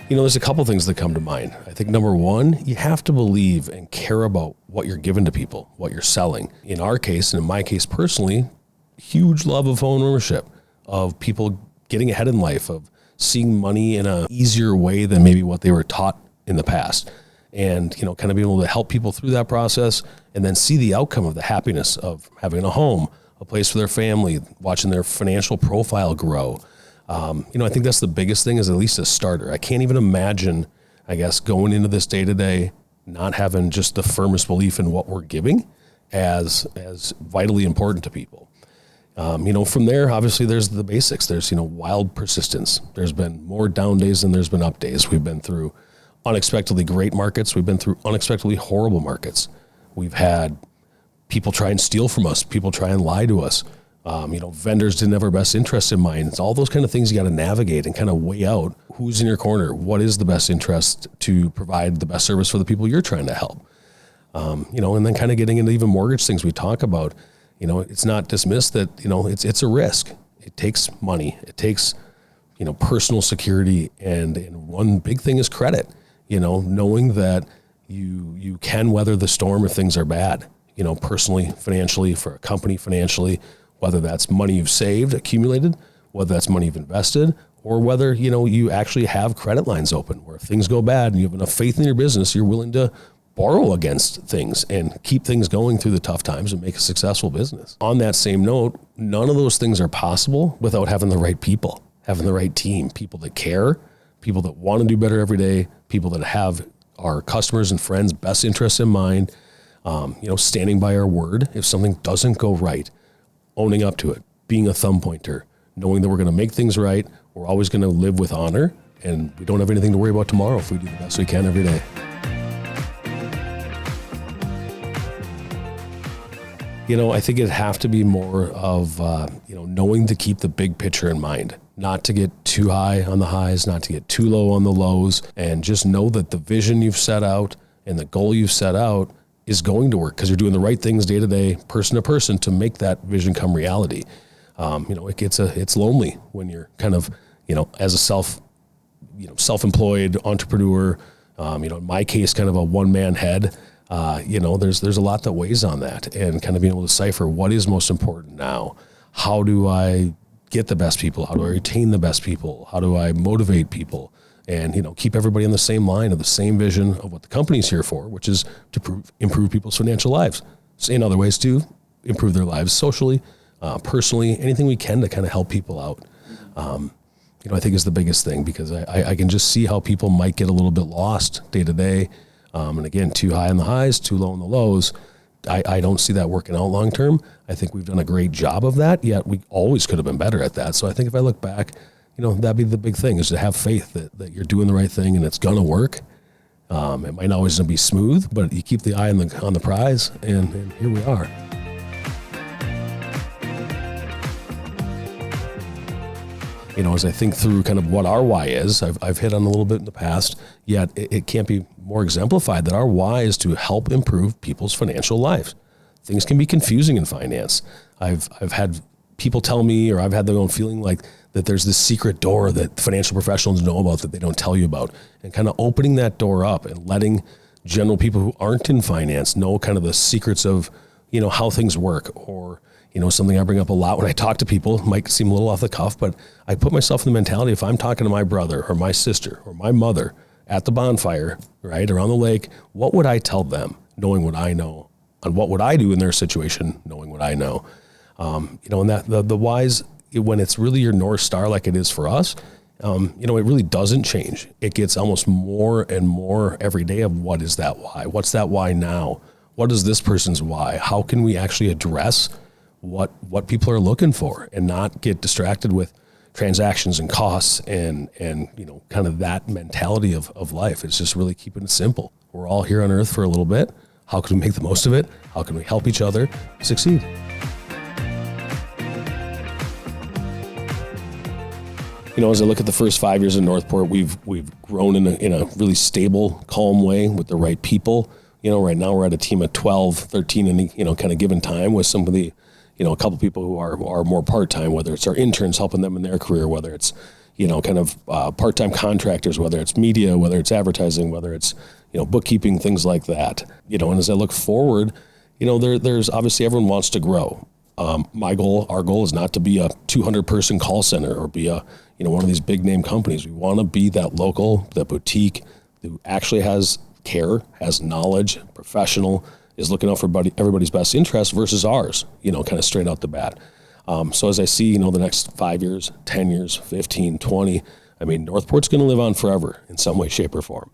There's a couple things that come to mind. I think number one, you have to believe and care about what you're giving to people, what you're selling. In our case, and in my case personally, huge love of home ownership, of people getting ahead in life, of seeing money in an easier way than maybe what they were taught in the past. And, kind of being able to help people through that process and then see the outcome of the happiness of having a home, a place for their family, watching their financial profile grow. I think that's the biggest thing, is at least a starter. I can't even imagine, I guess, going into this day to day, not having just the firmest belief in what we're giving as vitally important to people. From there, obviously there's the basics. There's, wild persistence. There's been more down days than there's been up days. We've been through unexpectedly great markets. We've been through unexpectedly horrible markets. We've had people try and steal from us. People try and lie to us. Vendors didn't have our best interest in mind. It's all those kind of things you got to navigate and kind of weigh out who's in your corner. What is the best interest to provide the best service for the people you're trying to help? And then kind of getting into even mortgage things we talk about. It's not dismissed that, it's a risk. It takes money. It takes, personal security. And one big thing is credit, knowing that you can weather the storm if things are bad, personally, financially, for a company financially, whether that's money you've saved, accumulated, whether that's money you've invested, or whether, you actually have credit lines open where if things go bad and you have enough faith in your business, you're willing to borrow against things and keep things going through the tough times and make a successful business. On that same note, none of those things are possible without having the right people, having the right team, people that care, people that want to do better every day, people that have our customers and friends' best interests in mind, standing by our word. If something doesn't go right, owning up to it, being a thumb pointer, knowing that we're going to make things right, we're always going to live with honor, and we don't have anything to worry about tomorrow if we do the best we can every day. I think it'd have to be more of, knowing to keep the big picture in mind, not to get too high on the highs, not to get too low on the lows, and just know that the vision you've set out and the goal you've set out is going to work because you're doing the right things day to day, person to person, to make that vision come reality. It's lonely when you're kind of, as a self-employed entrepreneur, in my case, kind of a one-man head. There's a lot that weighs on that, and kind of being able to decipher what is most important now. How do I get the best people? How do I retain the best people? How do I motivate people? And, keep everybody on the same line of the same vision of what the company's here for, which is to improve people's financial lives. So in other ways to improve their lives socially, personally, anything we can to kind of help people out. I think is the biggest thing, because I can just see how people might get a little bit lost day to day. And again, too high on the highs, too low on the lows. I don't see that working out long term. I think we've done a great job of that, yet we always could have been better at that. So I think if I look back, that'd be the big thing, is to have faith that you're doing the right thing and it's going to work. It might not always be smooth, but you keep the eye on the prize, and here we are. As I think through kind of what our why is, I've hit on a little bit in the past, yet it can't be more exemplified that our why is to help improve people's financial lives. Things can be confusing in finance. I've had people tell me, or I've had their own feeling like that there's this secret door that financial professionals know about that they don't tell you about, and kind of opening that door up and letting general people who aren't in finance know kind of the secrets of, how things work. Or, something I bring up a lot when I talk to people, might seem a little off the cuff, but I put myself in the mentality, if I'm talking to my brother or my sister or my mother at the bonfire, right, around the lake, what would I tell them, knowing what I know? And what would I do in their situation, knowing what I know? And that the whys, when it's really your North Star like it is for us, it really doesn't change. It gets almost more and more every day of what is that why? What's that why now? What is this person's why? How can we actually address what people are looking for and not get distracted with transactions and costs and kind of that mentality of life? It's just really keeping it simple. We're all here on earth for a little bit. How can we make the most of it? How can we help each other succeed? As I look at the first 5 years in NorthPort, we've grown in a really stable, calm way with the right people. Right now we're at a team of 12, 13 in kind of given time, with some of the, a couple people who are more part-time, whether it's our interns helping them in their career, whether it's, kind of part-time contractors, whether it's media, whether it's advertising, whether it's, bookkeeping, things like that. And as I look forward, there's obviously everyone wants to grow. Our goal is not to be a 200-person call center or be a, one of these big name companies. We want to be that local, that boutique who actually has care, has knowledge, professional, is looking out for everybody's best interest versus ours, kind of straight out the bat. So as I see, the next 5 years, 10 years, 15, 20, NorthPort's going to live on forever in some way, shape, or form.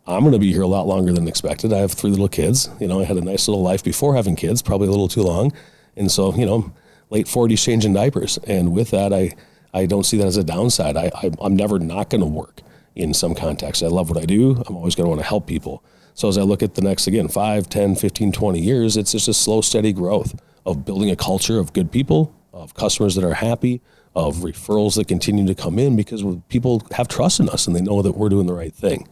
I'm going to be here a lot longer than expected. I have 3 little kids. I had a nice little life before having kids, probably a little too long. And so, late 40s changing diapers. And with that, I don't see that as a downside. I'm never not going to work in some context. I love what I do. I'm always going to want to help people. So as I look at the next, 5, 10, 15, 20 years, it's just a slow, steady growth of building a culture of good people, of customers that are happy, of referrals that continue to come in because people have trust in us and they know that we're doing the right thing.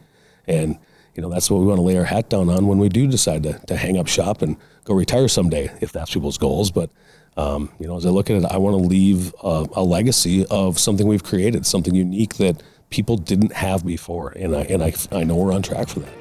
And, that's what we want to lay our hat down on when we do decide to hang up shop and go retire someday, if that's people's goals. But, as I look at it, I want to leave a legacy of something we've created, something unique that people didn't have before. And I know we're on track for that.